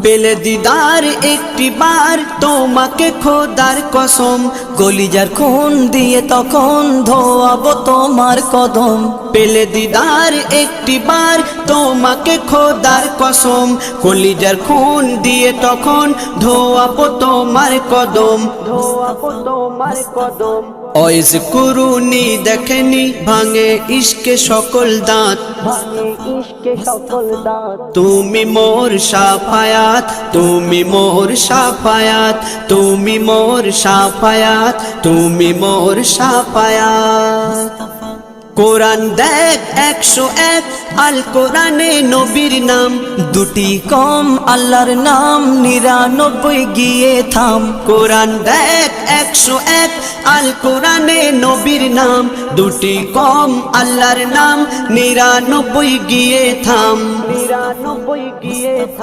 পেলে দিদার একটি বার তোমাকে খোদার কসম, কলিজার খুন দিয়ে তখন ধোয়াবো তোমার কদম। পেলে দিদার একটি বার তোমাকে খোদার কসম, কলিজার খুন দিয়ে তখন ধোয়াবো তোমার কদম, ধোয়াবো তোমার কদম। ওয়াইজ কুরুনি দেখেনি ভাঙে ইশকে সকল দাঁত, তুমি মোর শাফায়াত, তুমি মোর শাফায়াত, তুমি মোর শাফায়াত, তুমি মোর শাফায়াত। কোরআন দেখ 101 আল কোরআনে নবীর নাম, দুটি কম আল্লাহর নাম 99 গিয়ে থাম। কোরআন দেখ 101 আল কোরআনে নবীর নাম, দুটি কম আল্লাহর নাম 99 গিয়ে থাম, 99 গিয়ে থাম।